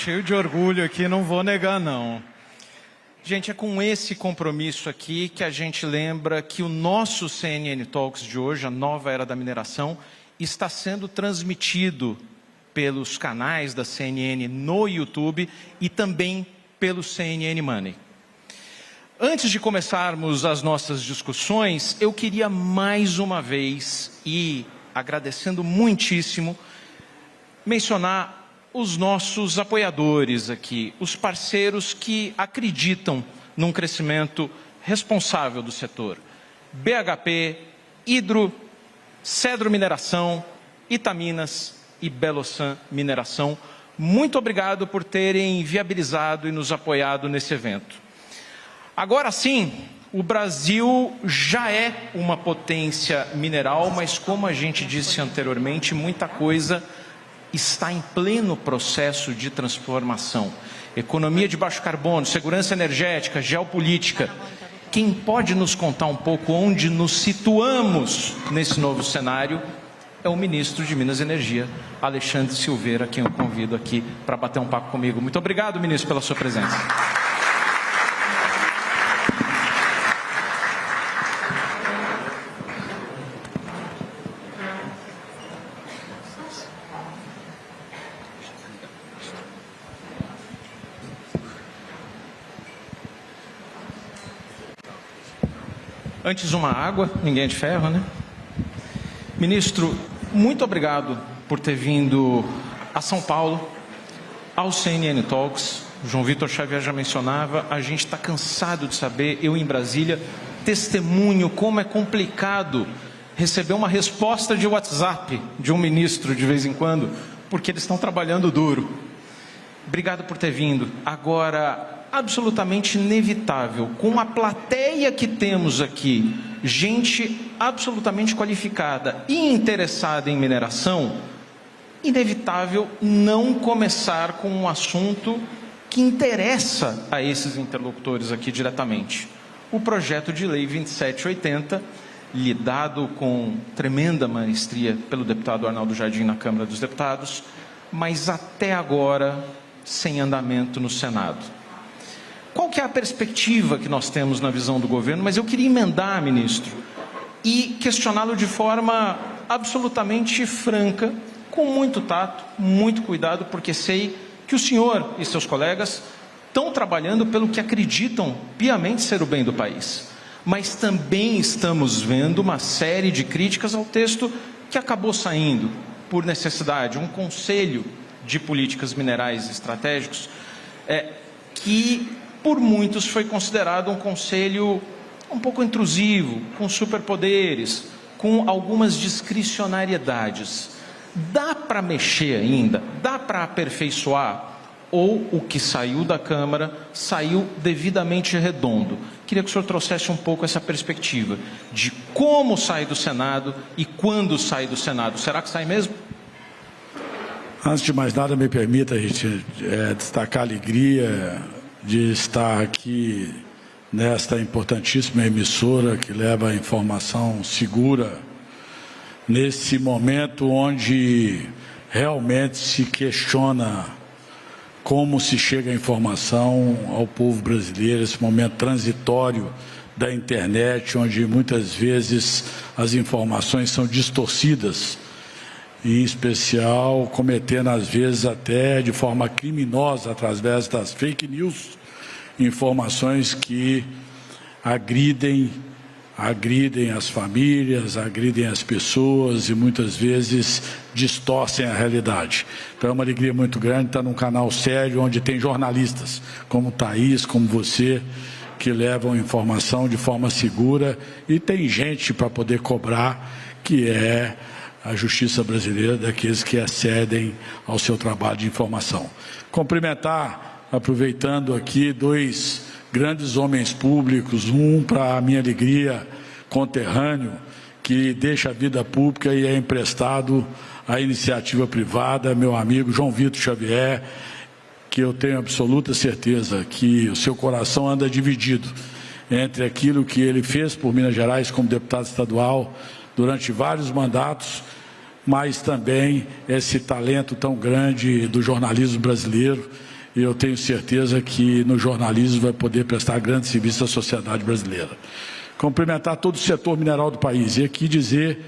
cheio de orgulho aqui, não vou negar não. Gente, é com esse compromisso aqui que a gente lembra que o nosso CNN Talks de hoje, a nova era da mineração, está sendo transmitido pelos canais da CNN no YouTube e também pelo CNN Money. Antes de começarmos as nossas discussões, eu queria mais uma vez, e agradecendo muitíssimo, mencionar os nossos apoiadores aqui, os parceiros que acreditam num crescimento responsável do setor. BHP, Hidro, Cedro Mineração, Itaminas e Belossan Mineração. Muito obrigado por terem viabilizado e nos apoiado nesse evento. Agora sim, o Brasil já é uma potência mineral, mas como a gente disse anteriormente, muita coisa está em pleno processo de transformação. Economia de baixo carbono, segurança energética, geopolítica. Quem pode nos contar um pouco onde nos situamos nesse novo cenário é o ministro de Minas e Energia, Alexandre Silveira, quem eu convido aqui para bater um papo comigo. Muito obrigado, ministro, pela sua presença. Antes uma água, ninguém é de ferro, né? Ministro, muito obrigado por ter vindo a São Paulo, ao CNN Talks. O João Vitor Xavier já mencionava, a gente está cansado de saber, eu em Brasília, testemunho como é complicado receber uma resposta de WhatsApp de um ministro de vez em quando, porque eles estão trabalhando duro. Obrigado por ter vindo. Agora, absolutamente inevitável, com a plateia que temos aqui, gente absolutamente qualificada e interessada em mineração, inevitável não começar com um assunto que interessa a esses interlocutores aqui diretamente. O projeto de lei 2780, lidado com tremenda maestria pelo deputado Arnaldo Jardim na Câmara dos Deputados, mas até agora sem andamento no Senado. Qual que é a perspectiva que nós temos na visão do governo? Mas eu queria emendar, ministro, e questioná-lo de forma absolutamente franca, com muito tato, muito cuidado, porque sei que o senhor e seus colegas estão trabalhando pelo que acreditam piamente ser o bem do país. Mas também estamos vendo uma série de críticas ao texto que acabou saindo, por necessidade, um conselho de políticas minerais estratégicos, que por muitos foi considerado um conselho um pouco intrusivo, com superpoderes, com algumas discricionariedades. Dá para mexer ainda? Dá para aperfeiçoar? Ou o que saiu da Câmara saiu devidamente redondo? Queria que o senhor trouxesse um pouco essa perspectiva de como sai do Senado e quando sai do Senado. Será que sai mesmo? Antes de mais nada, me permita a gente destacar a alegria de estar aqui nesta importantíssima emissora que leva a informação segura nesse momento onde realmente se questiona como se chega a informação ao povo brasileiro, esse momento transitório da internet, onde muitas vezes as informações são distorcidas, em especial cometendo às vezes até de forma criminosa, através das fake news, informações que agridem as famílias, agridem as pessoas e muitas vezes distorcem a realidade. Então é uma alegria muito grande estar num canal sério, onde tem jornalistas como Thaís, como você, que levam informação de forma segura, e tem gente para poder cobrar, que é a justiça brasileira, daqueles que acedem ao seu trabalho de informação. Cumprimentar, aproveitando aqui, dois grandes homens públicos, um, para a minha alegria, conterrâneo, que deixa a vida pública e é emprestado à iniciativa privada, meu amigo João Vitor Xavier, que eu tenho absoluta certeza que o seu coração anda dividido entre aquilo que ele fez por Minas Gerais como deputado estadual durante vários mandatos, mas também esse talento tão grande do jornalismo brasileiro, e eu tenho certeza que no jornalismo vai poder prestar grande serviço à sociedade brasileira. Cumprimentar todo o setor mineral do país e aqui dizer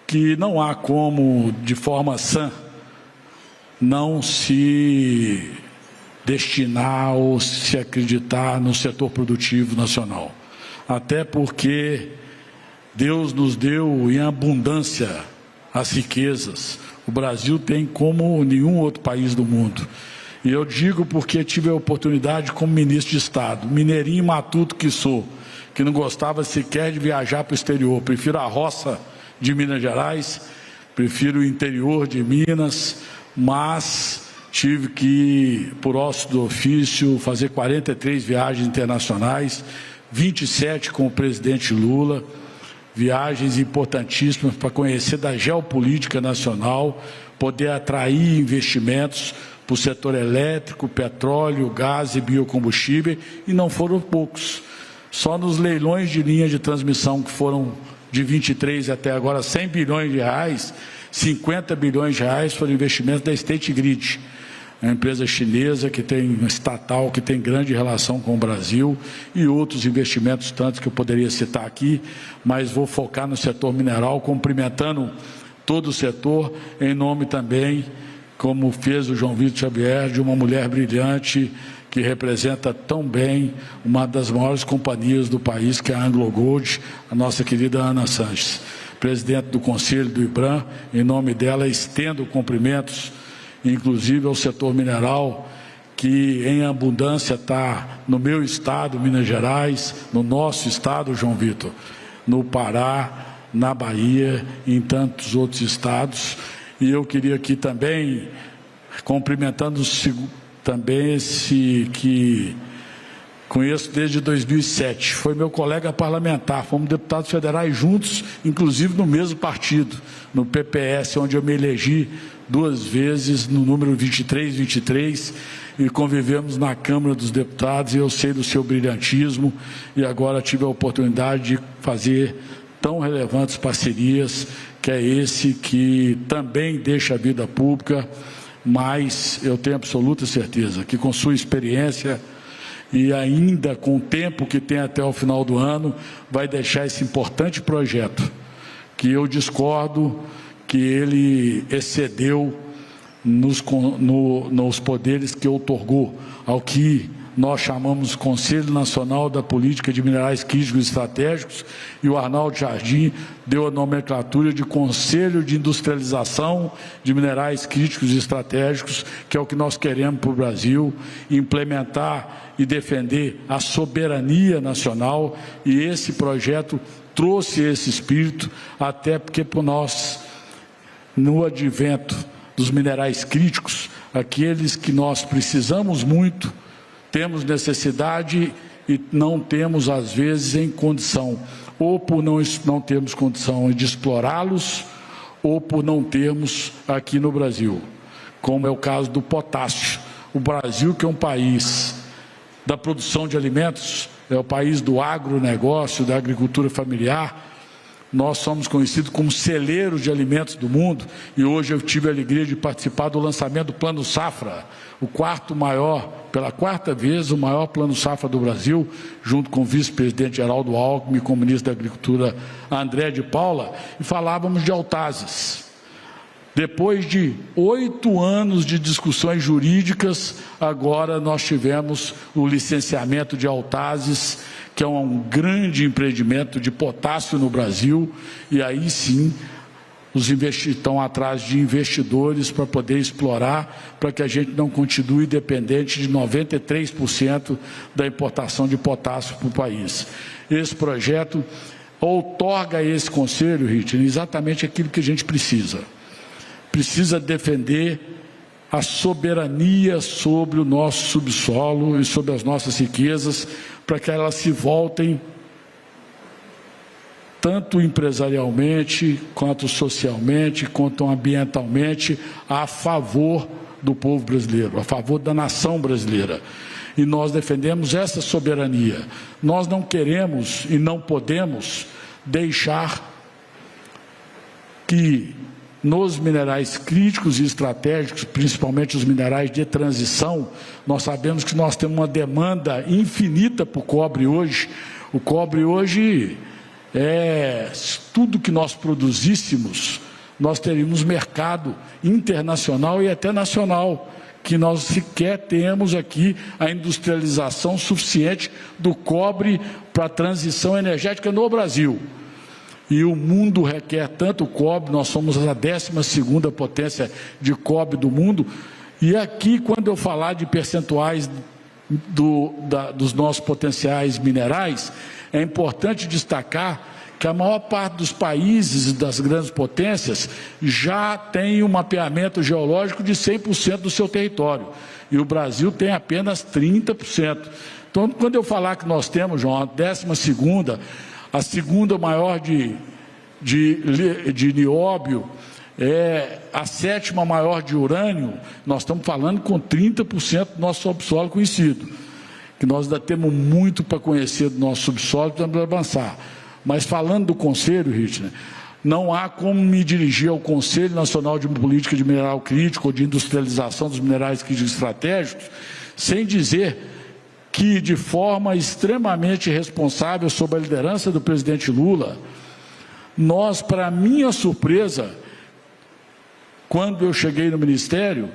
que não há como, de forma sã, não se destinar ou se acreditar no setor produtivo nacional. Até porque Deus nos deu em abundância as riquezas. O Brasil tem como nenhum outro país do mundo. E eu digo porque tive a oportunidade como ministro de Estado, mineirinho matuto que sou, que não gostava sequer de viajar para o exterior. Prefiro a roça de Minas Gerais, prefiro o interior de Minas, mas tive que, por ócio do ofício, fazer 43 viagens internacionais, 27 com o presidente Lula, viagens importantíssimas para conhecer da geopolítica nacional, poder atrair investimentos para o setor elétrico, petróleo, gás e biocombustível, e não foram poucos. Só nos leilões de linha de transmissão, que foram de 23 até agora 100 bilhões de reais, 50 bilhões de reais foram investimentos da State Grid, a empresa chinesa que tem estatal, que tem grande relação com o Brasil, e outros investimentos tantos que eu poderia citar aqui, mas vou focar no setor mineral, cumprimentando todo o setor, em nome também, como fez o João Vitor Xavier, de uma mulher brilhante, que representa tão bem uma das maiores companhias do país, que é a Anglo Gold, a nossa querida Ana Sanches, presidente do Conselho do IBRAM. Em nome dela, estendo cumprimentos, inclusive ao setor mineral, que em abundância está no meu estado, Minas Gerais, no nosso estado, João Vitor, no Pará, na Bahia e em tantos outros estados. E eu queria aqui também, cumprimentando também esse que conheço desde 2007, foi meu colega parlamentar, fomos deputados federais juntos, inclusive no mesmo partido, no PPS, onde eu me elegi 2 vezes no número 23, e convivemos na Câmara dos Deputados, e eu sei do seu brilhantismo, e agora tive a oportunidade de fazer tão relevantes parcerias, que é esse que também deixa a vida pública, mas eu tenho absoluta certeza que com sua experiência e ainda com o tempo que tem até o final do ano, vai deixar esse importante projeto, que eu discordo que ele excedeu nos poderes que outorgou ao que nós chamamos Conselho Nacional da Política de Minerais Críticos e Estratégicos, e o Arnaldo Jardim deu a nomenclatura de Conselho de Industrialização de Minerais Críticos e Estratégicos, que é o que nós queremos para o Brasil, implementar e defender a soberania nacional, e esse projeto trouxe esse espírito, até porque por nós, no advento dos minerais críticos, aqueles que nós precisamos muito, temos necessidade e não temos, às vezes, em condição, ou por não termos condição de explorá-los, ou por não termos aqui no Brasil, como é o caso do potássio. O Brasil, que é um país da produção de alimentos, é o país do agronegócio, da agricultura familiar, nós somos conhecidos como celeiros de alimentos do mundo, e hoje eu tive a alegria de participar do lançamento do Plano Safra, o quarto maior, pela 4ª vez, o maior Plano Safra do Brasil, junto com o vice-presidente Geraldo Alckmin e com o ministro da Agricultura André de Paula, e falávamos de Autazes. Depois de 8 anos de discussões jurídicas, agora nós tivemos o licenciamento de Autazes, que é um grande empreendimento de potássio no Brasil, e aí sim os estão atrás de investidores para poder explorar, para que a gente não continue dependente de 93% da importação de potássio para o país. Esse projeto outorga a esse Conselho, Richard, exatamente aquilo que a gente precisa. Precisa defender a soberania sobre o nosso subsolo e sobre as nossas riquezas, para que elas se voltem tanto empresarialmente, quanto socialmente, quanto ambientalmente, a favor do povo brasileiro, a favor da nação brasileira. E nós defendemos essa soberania. Nós não queremos e não podemos deixar que nos minerais críticos e estratégicos, principalmente os minerais de transição. Nós sabemos que nós temos uma demanda infinita por cobre hoje. O cobre hoje tudo que nós produzíssemos, nós teríamos mercado internacional e até nacional, que nós sequer temos aqui a industrialização suficiente do cobre para a transição energética no Brasil. E o mundo requer tanto cobre, nós somos a 12ª potência de cobre do mundo. E aqui, quando eu falar de percentuais dos nossos potenciais minerais, é importante destacar que a maior parte dos países das grandes potências já tem um mapeamento geológico de 100% do seu território. E o Brasil tem apenas 30%. Então, quando eu falar que nós temos, João, a 12ª, a segunda maior de nióbio, a 7ª maior de urânio, nós estamos falando com 30% do nosso subsolo conhecido. Que nós ainda temos muito para conhecer do nosso subsolo, precisamos avançar. Mas falando do Conselho, Richner, não há como me dirigir ao Conselho Nacional de Política de Mineral Crítico ou de Industrialização dos Minerais Críticos Estratégicos sem dizer que, de forma extremamente responsável, sob a liderança do presidente Lula, nós, para minha surpresa, quando eu cheguei no Ministério,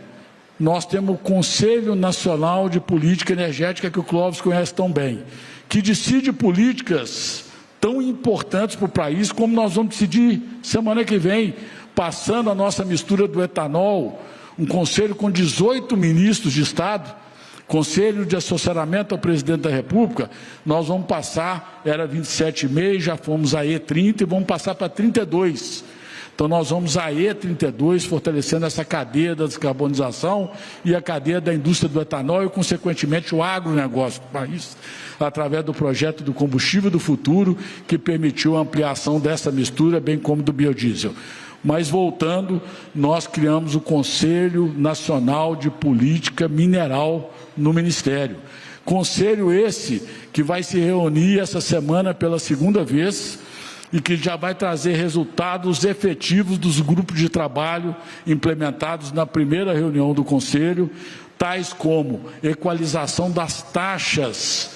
nós temos o Conselho Nacional de Política Energética, que o Clóvis conhece tão bem, que decide políticas tão importantes para o país, como nós vamos decidir semana que vem, passando a nossa mistura do etanol, um conselho com 18 ministros de Estado, conselho de assessoramento ao presidente da República, nós vamos passar, era 27,5, já fomos a E30 e vamos passar para 32. Então, nós vamos a E32, fortalecendo essa cadeia da descarbonização e a cadeia da indústria do etanol e, consequentemente, o agronegócio do país, através do projeto do combustível do futuro, que permitiu a ampliação dessa mistura, bem como do biodiesel. Mas, voltando, nós criamos o Conselho Nacional de Política Mineral no Ministério. Conselho esse que vai se reunir essa semana pela 2ª vez, e que já vai trazer resultados efetivos dos grupos de trabalho implementados na primeira reunião do Conselho, tais como equalização das taxas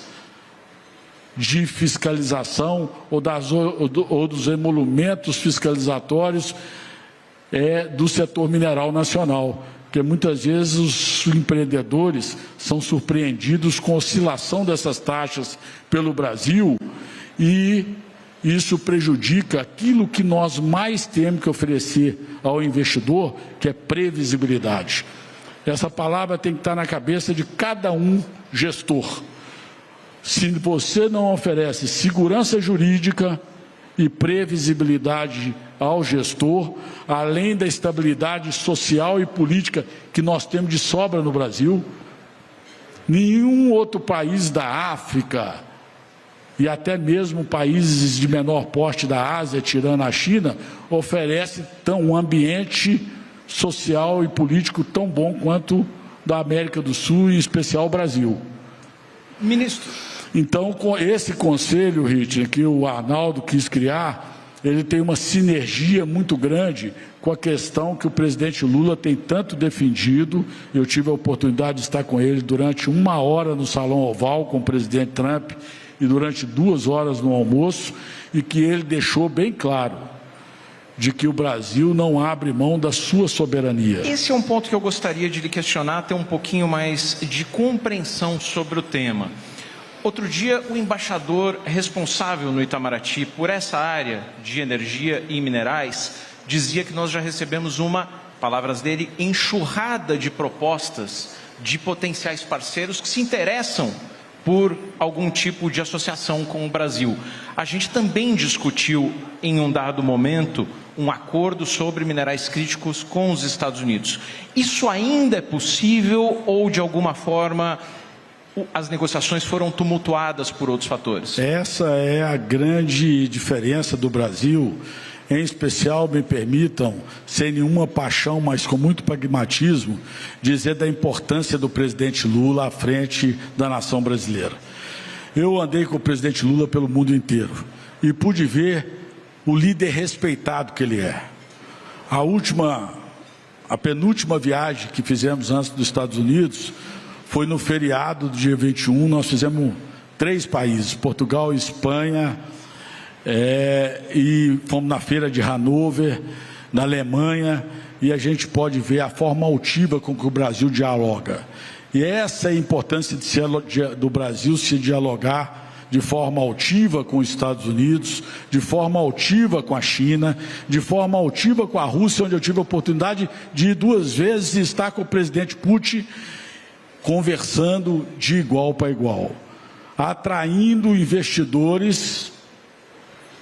de fiscalização ou dos emolumentos fiscalizatórios do setor mineral nacional, porque muitas vezes os empreendedores são surpreendidos com a oscilação dessas taxas pelo Brasil e isso prejudica aquilo que nós mais temos que oferecer ao investidor, que é previsibilidade. Essa palavra tem que estar na cabeça de cada um gestor. Se você não oferece segurança jurídica e previsibilidade ao gestor, além da estabilidade social e política que nós temos de sobra no Brasil, nenhum outro país da África e até mesmo países de menor porte da Ásia, tirando a China, oferece um ambiente social e político tão bom quanto da América do Sul, e em especial o Brasil. Ministro. Então, com esse conselho, Richard, que o Arnaldo quis criar, ele tem uma sinergia muito grande com a questão que o presidente Lula tem tanto defendido. Eu tive a oportunidade de estar com ele durante 1 hora no Salão Oval com o presidente Trump, e durante 2 horas no almoço, e que ele deixou bem claro de que o Brasil não abre mão da sua soberania. Esse é um ponto que eu gostaria de lhe questionar, ter um pouquinho mais de compreensão sobre o tema. Outro dia, o embaixador responsável no Itamaraty por essa área de energia e minerais dizia que nós já recebemos uma, palavras dele, enxurrada de propostas de potenciais parceiros que se interessam por algum tipo de associação com o Brasil. A gente também discutiu, em um dado momento, um acordo sobre minerais críticos com os Estados Unidos. Isso ainda é possível ou, de alguma forma, as negociações foram tumultuadas por outros fatores? Essa é a grande diferença do Brasil. Em especial, me permitam, sem nenhuma paixão, mas com muito pragmatismo, dizer da importância do presidente Lula à frente da nação brasileira. Eu andei com o presidente Lula pelo mundo inteiro e pude ver o líder respeitado que ele é. A penúltima viagem que fizemos antes dos Estados Unidos foi no feriado do dia 21, nós fizemos 3 países, Portugal e Espanha, e fomos na feira de Hannover, na Alemanha, e a gente pode ver a forma altiva com que o Brasil dialoga. E essa é a importância do Brasil se dialogar de forma altiva com os Estados Unidos, de forma altiva com a China, de forma altiva com a Rússia, onde eu tive a oportunidade de ir 2 vezes e estar com o presidente Putin, conversando de igual para igual, atraindo investidores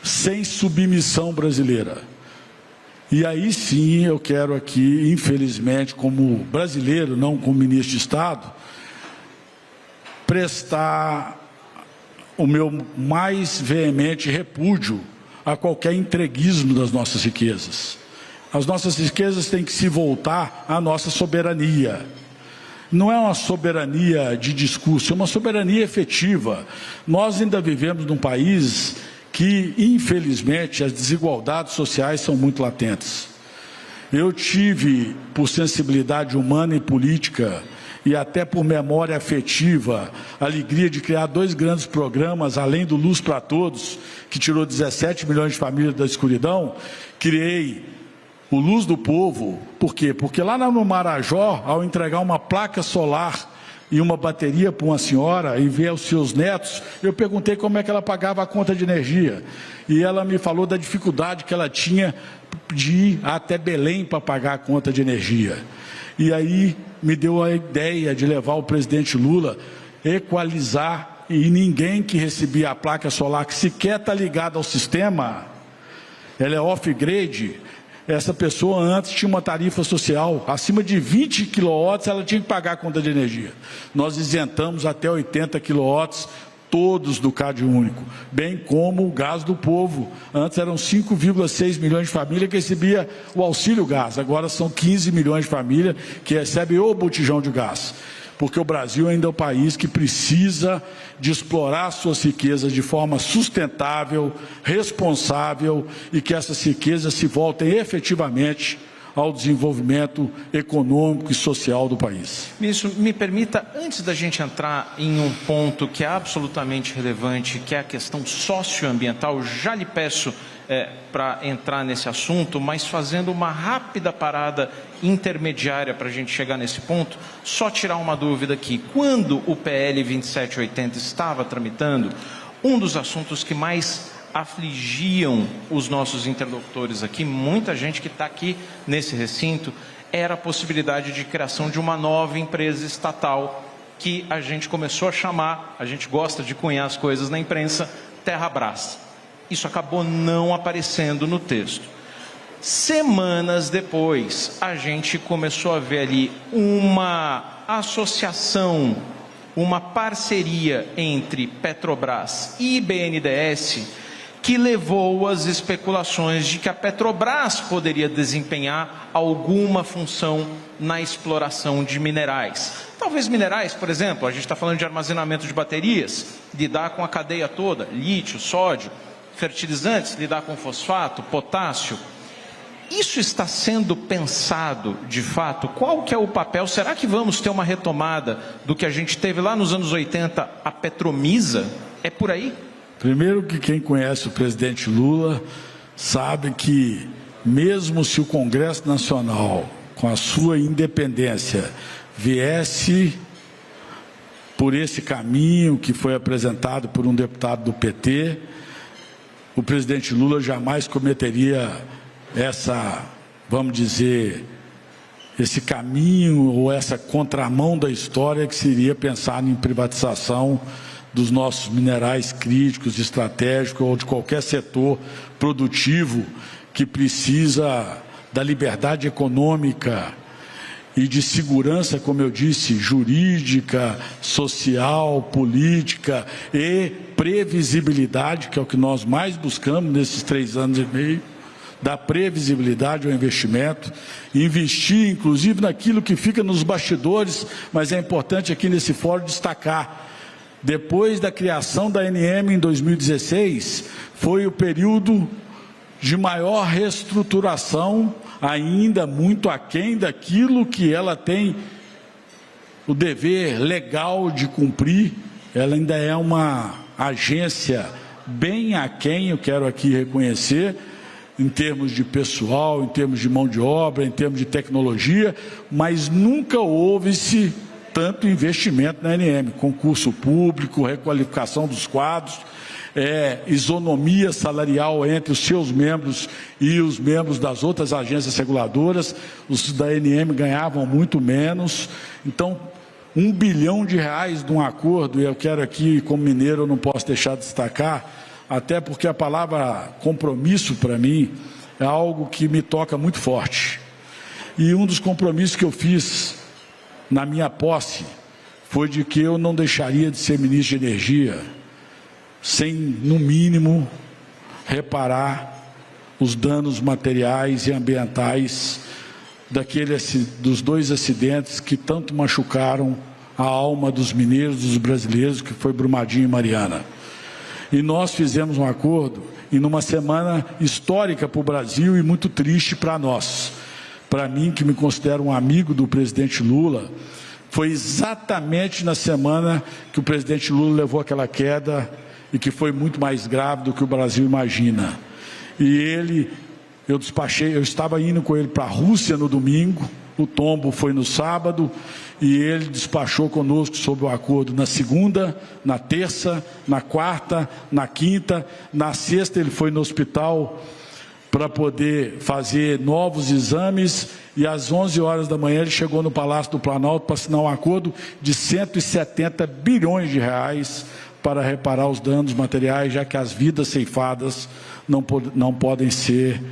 sem submissão brasileira. E aí sim eu quero aqui, infelizmente, como brasileiro, não como ministro de Estado, prestar o meu mais veemente repúdio a qualquer entreguismo das nossas riquezas. As nossas riquezas têm que se voltar à nossa soberania. Não é uma soberania de discurso, é uma soberania efetiva. Nós ainda vivemos num país que, infelizmente, as desigualdades sociais são muito latentes. Eu tive, por sensibilidade humana e política, e até por memória afetiva, a alegria de criar 2 grandes programas, além do Luz para Todos, que tirou 17 milhões de famílias da escuridão. Criei o Luz do Povo. Por quê? Porque lá no Marajó, ao entregar uma placa solar e uma bateria para uma senhora e ver os seus netos, eu perguntei como é que ela pagava a conta de energia. E ela me falou da dificuldade que ela tinha de ir até Belém para pagar a conta de energia. E aí me deu a ideia de levar o presidente Lula, equalizar, e ninguém que recebia a placa solar, que sequer está ligada ao sistema, ela é off-grid, essa pessoa antes tinha uma tarifa social, acima de 20 kW ela tinha que pagar a conta de energia. Nós isentamos até 80 kW, todos do Cade Único, bem como o gás do povo. Antes eram 5,6 milhões de famílias que recebia o auxílio gás, agora são 15 milhões de famílias que recebem o botijão de gás. Porque o Brasil ainda é um país que precisa de explorar suas riquezas de forma sustentável, responsável, e que essas riquezas se voltem efetivamente ao desenvolvimento econômico e social do país. Ministro, me permita, antes da gente entrar em um ponto que é absolutamente relevante, que é a questão socioambiental, já lhe peço para entrar nesse assunto, mas fazendo uma rápida parada intermediária para a gente chegar nesse ponto, só tirar uma dúvida aqui. Quando o PL 2780 estava tramitando, um dos assuntos que mais afligiam os nossos interlocutores aqui, muita gente que está aqui nesse recinto, era a possibilidade de criação de uma nova empresa estatal que a gente começou a chamar, a gente gosta de cunhar as coisas na imprensa, Terrabras. Isso acabou não aparecendo no texto. Semanas depois, a gente começou a ver ali uma associação, uma parceria entre Petrobras e BNDES, que levou às especulações de que a Petrobras poderia desempenhar alguma função na exploração de minerais. Talvez minerais, por exemplo, a gente está falando de armazenamento de baterias, lidar com a cadeia toda, lítio, sódio, fertilizantes, lidar com fosfato, potássio. Isso está sendo pensado, de fato? Qual que é o papel? Será que vamos ter uma retomada do que a gente teve lá nos anos 80, a Petromisa? É por aí? Primeiro que quem conhece o presidente Lula sabe que, mesmo se o Congresso Nacional, com a sua independência, viesse por esse caminho que foi apresentado por um deputado do PT, o presidente Lula jamais cometeria vamos dizer, esse caminho ou essa contramão da história que seria pensar em privatização dos nossos minerais críticos, estratégicos, ou de qualquer setor produtivo que precisa da liberdade econômica e de segurança, como eu disse, jurídica, social, política e previsibilidade, que é o que nós mais buscamos nesses 3 anos e meio, dar previsibilidade ao investimento, investir inclusive naquilo que fica nos bastidores, mas é importante aqui nesse fórum destacar. Depois da criação da ANM em 2016, foi o período de maior reestruturação ainda muito aquém daquilo que ela tem o dever legal de cumprir. Ela ainda é uma agência bem aquém, eu quero aqui reconhecer, em termos de pessoal, em termos de mão de obra, em termos de tecnologia, mas nunca houve-se tanto investimento na ANM, concurso público, requalificação dos quadros, isonomia salarial entre os seus membros e os membros das outras agências reguladoras. Os da ANM ganhavam muito menos. Então, R$1 bilhão de um acordo, e eu quero aqui, como mineiro, eu não posso deixar de destacar, até porque a palavra compromisso, para mim, é algo que me toca muito forte. E um dos compromissos que eu fiz na minha posse foi de que eu não deixaria de ser ministro de Energia sem, no mínimo, reparar os danos materiais e ambientais dos 2 acidentes que tanto machucaram a alma dos mineiros, dos brasileiros, que foi Brumadinho e Mariana. E nós fizemos um acordo, e numa semana histórica para o Brasil e muito triste para nós. Para mim, que me considero um amigo do presidente Lula, foi exatamente na semana que o presidente Lula levou aquela queda e que foi muito mais grave do que o Brasil imagina. E eu estava indo com ele para a Rússia no domingo, o tombo foi no sábado, e ele despachou conosco sobre o acordo na segunda, na terça, na quarta, na quinta, na sexta ele foi no hospital para poder fazer novos exames, e às 11 horas da manhã ele chegou no Palácio do Planalto para assinar um acordo de R$170 bilhões para reparar os danos materiais, já que as vidas ceifadas não podem ser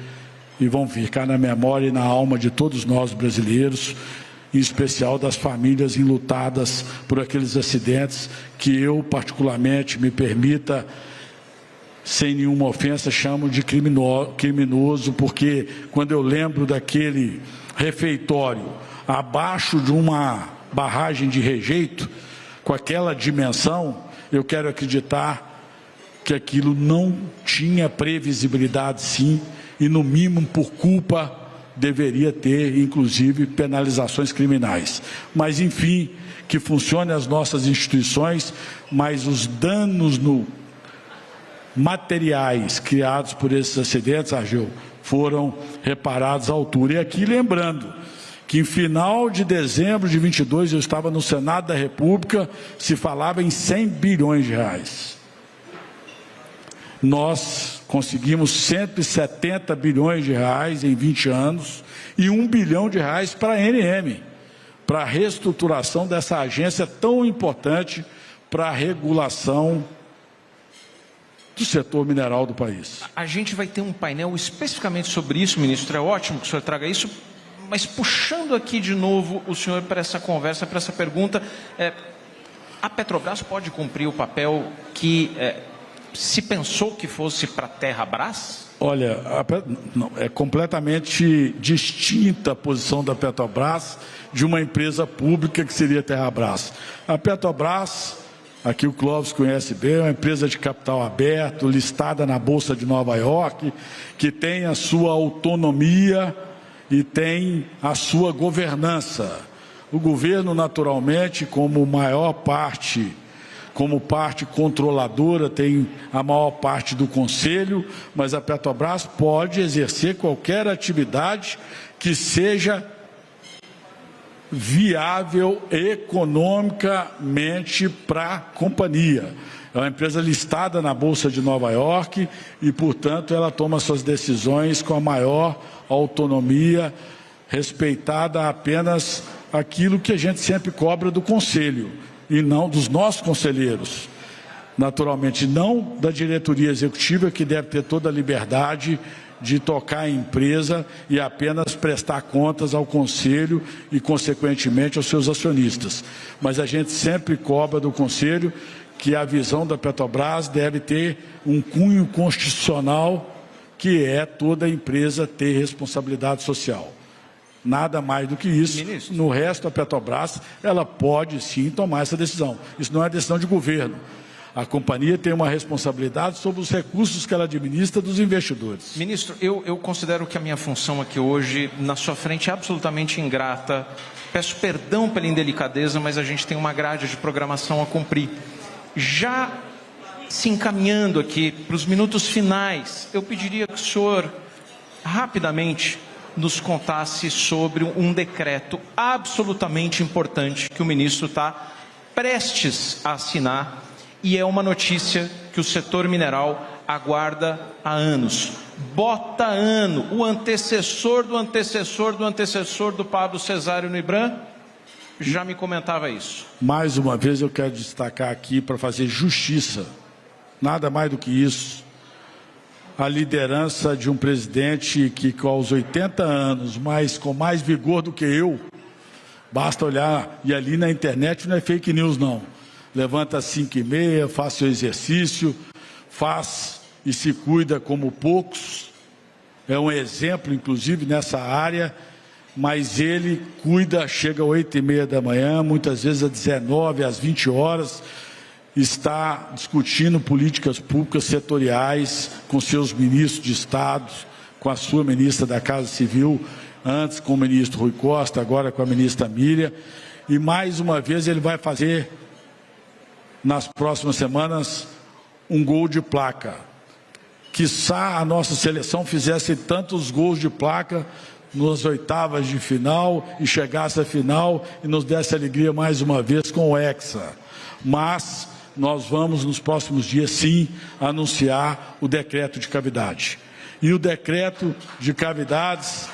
e vão ficar na memória e na alma de todos nós brasileiros, em especial das famílias enlutadas por aqueles acidentes que eu, particularmente, me permita, sem nenhuma ofensa, chamo de criminoso, porque quando eu lembro daquele refeitório abaixo de uma barragem de rejeito, com aquela dimensão, eu quero acreditar que aquilo não tinha previsibilidade, sim, e no mínimo por culpa deveria ter, inclusive, penalizações criminais. Mas, enfim, que funcionem as nossas instituições, mas os danos materiais criados por esses acidentes, Argel, foram reparados à altura. E aqui lembrando que em final de dezembro de 22, eu estava no Senado da República, se falava em R$100 bilhões. Nós conseguimos R$170 bilhões em 20 anos e R$1 bilhão para a ANM, para a reestruturação dessa agência tão importante para a regulação do setor mineral do país. A gente vai ter um painel especificamente sobre isso, ministro. É ótimo que o senhor traga isso, mas puxando aqui de novo o senhor para essa conversa, para essa pergunta, a Petrobras pode cumprir o papel que se pensou que fosse para a Terrabras? Olha, é completamente distinta a posição da Petrobras de uma empresa pública que seria a Terrabras. A Petrobras, aqui o Clóvis conhece bem, é uma empresa de capital aberto, listada na Bolsa de Nova York, que tem a sua autonomia e tem a sua governança. O governo, naturalmente, como parte controladora, tem a maior parte do conselho, mas a Petrobras pode exercer qualquer atividade que seja viável economicamente para a companhia. É uma empresa listada na Bolsa de Nova York e, portanto, ela toma suas decisões com a maior autonomia, respeitada apenas aquilo que a gente sempre cobra do Conselho, e não dos nossos conselheiros. Naturalmente, não da diretoria executiva, que deve ter toda a liberdade de tocar a empresa e apenas prestar contas ao Conselho e, consequentemente, aos seus acionistas. Mas a gente sempre cobra do Conselho que a visão da Petrobras deve ter um cunho constitucional, que é toda empresa ter responsabilidade social. Nada mais do que isso. Ministro. No resto, a Petrobras, ela pode sim tomar essa decisão. Isso não é decisão de governo. A companhia tem uma responsabilidade sobre os recursos que ela administra dos investidores. Ministro, eu considero que a minha função aqui hoje, na sua frente, é absolutamente ingrata. Peço perdão pela indelicadeza, mas a gente tem uma grade de programação a cumprir. Já se encaminhando aqui para os minutos finais, eu pediria que o senhor, rapidamente, nos contasse sobre um decreto absolutamente importante que o ministro está prestes a assinar, e é uma notícia que o setor mineral aguarda há anos. Bota ano, o antecessor do antecessor do antecessor do Pablo Cesário no IBRAM já me comentava isso. Mais uma vez eu quero destacar aqui, para fazer justiça, nada mais do que isso, a liderança de um presidente que, aos 80 anos, com mais vigor do que eu, basta olhar, e ali na internet não é fake news não, levanta às 5h30, faz seu exercício, faz e se cuida como poucos, é um exemplo inclusive nessa área, mas ele cuida, chega às 8h30 da manhã, muitas vezes às 19, às 20 horas, está discutindo políticas públicas setoriais com seus ministros de Estado, com a sua ministra da Casa Civil, antes com o ministro Rui Costa, agora com a ministra Miriam, e mais uma vez ele vai fazer, nas próximas semanas, um gol de placa. Quiçá a nossa seleção fizesse tantos gols de placa nas oitavas de final e chegasse à final e nos desse alegria mais uma vez com o Hexa. Mas nós vamos nos próximos dias sim anunciar o decreto de cavidade. E o decreto de cavidades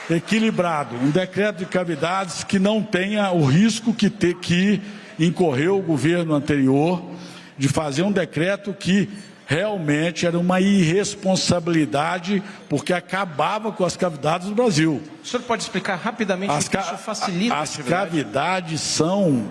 equilibrado, um decreto de cavidades que não tenha o risco que incorreu o governo anterior de fazer um decreto que realmente era uma irresponsabilidade, porque acabava com as cavidades do Brasil. O senhor pode explicar rapidamente o que isso facilita? As cavidades são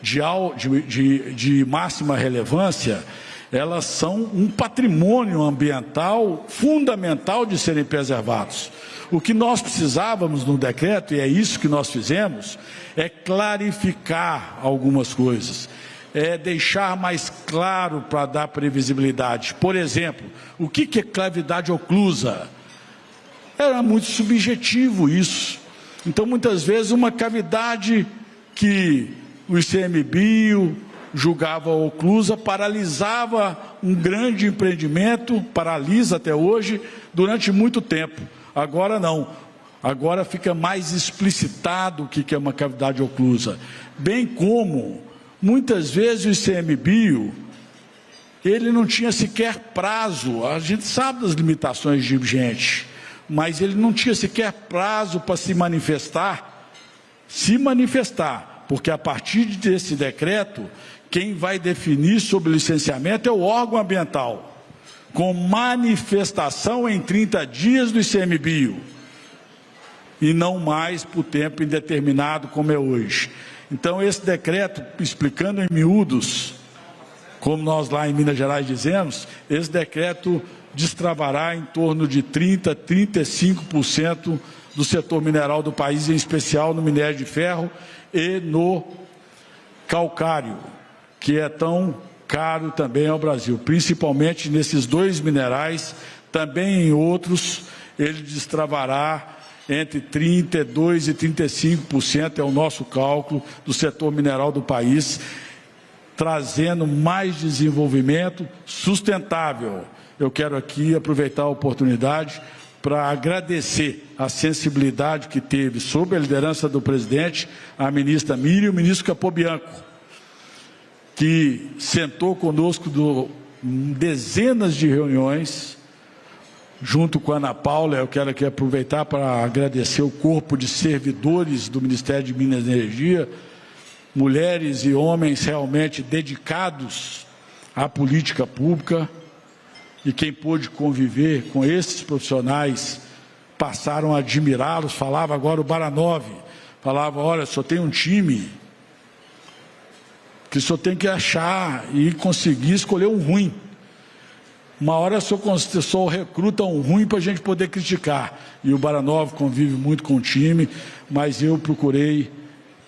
de máxima relevância, elas são um patrimônio ambiental fundamental de serem preservados. O que nós precisávamos no decreto, e é isso que nós fizemos, é clarificar algumas coisas, é deixar mais claro para dar previsibilidade. Por exemplo, o que é cavidade oclusa? Era muito subjetivo isso. Então, muitas vezes, uma cavidade que o ICMBio julgava oclusa paralisava um grande empreendimento, paralisa até hoje, durante muito tempo. Agora não. Agora fica mais explicitado o que é uma cavidade oclusa. Bem como, muitas vezes, o ICMBio, ele não tinha sequer prazo. A gente sabe das limitações de gente, mas ele não tinha sequer prazo para se manifestar, porque a partir desse decreto, quem vai definir sobre o licenciamento é o órgão ambiental, com manifestação em 30 dias do ICMBio, e não mais por tempo indeterminado como é hoje. Então esse decreto, explicando em miúdos, como nós lá em Minas Gerais dizemos, esse decreto destravará em torno de 30% a 35% do setor mineral do país, em especial no minério de ferro e no calcário, que é tão caro também ao Brasil, principalmente nesses dois minerais, também em outros, ele destravará entre 32% e 35%, é o nosso cálculo, do setor mineral do país, trazendo mais desenvolvimento sustentável. Eu quero aqui aproveitar a oportunidade para agradecer a sensibilidade que teve, sob a liderança do presidente, a ministra Miriam e o ministro Capobianco, que sentou conosco dezenas de reuniões, junto com a Ana Paula. Eu quero aqui aproveitar para agradecer o corpo de servidores do Ministério de Minas e Energia, mulheres e homens realmente dedicados à política pública, e quem pôde conviver com esses profissionais passaram a admirá-los. Falava agora o Baranov, falava: olha, só tem um time que só tem que achar e conseguir escolher um ruim. Uma hora só recruta um ruim para a gente poder criticar. E o Baranov convive muito com o time, mas eu procurei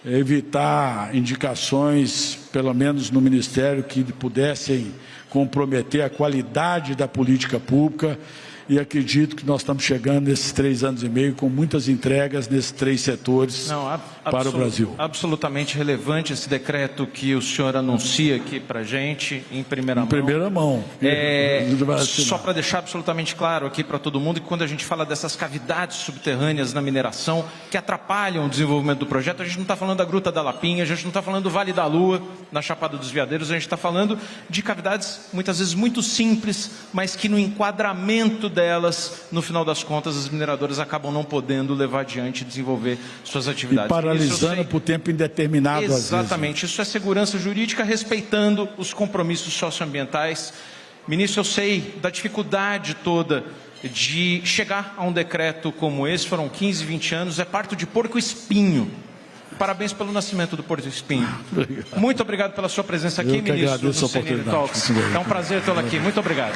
evitar indicações, pelo menos no Ministério, que pudessem comprometer a qualidade da política pública, e acredito que nós estamos chegando nesses 3 anos e meio com muitas entregas nesses 3 setores para o Brasil. Absolutamente relevante esse decreto que o senhor anuncia aqui para a gente, em primeira mão. Em primeira mão. Só para deixar absolutamente claro aqui para todo mundo que quando a gente fala dessas cavidades subterrâneas na mineração que atrapalham o desenvolvimento do projeto, a gente não está falando da Gruta da Lapinha, a gente não está falando do Vale da Lua, na Chapada dos Veadeiros, a gente está falando de cavidades muitas vezes muito simples, mas que no enquadramento delas, no final das contas, as mineradoras acabam não podendo levar adiante e desenvolver suas atividades. E paralisando por tempo indeterminado. Exatamente, isso é segurança jurídica, respeitando os compromissos socioambientais. Ministro, eu sei da dificuldade toda de chegar a um decreto como esse, foram 15, 20 anos, é parto de porco espinho. Parabéns pelo nascimento do Porto Espinho. Muito obrigado pela sua presença aqui, ministro do CNN Talks. É um prazer tê-lo aqui. Muito obrigado.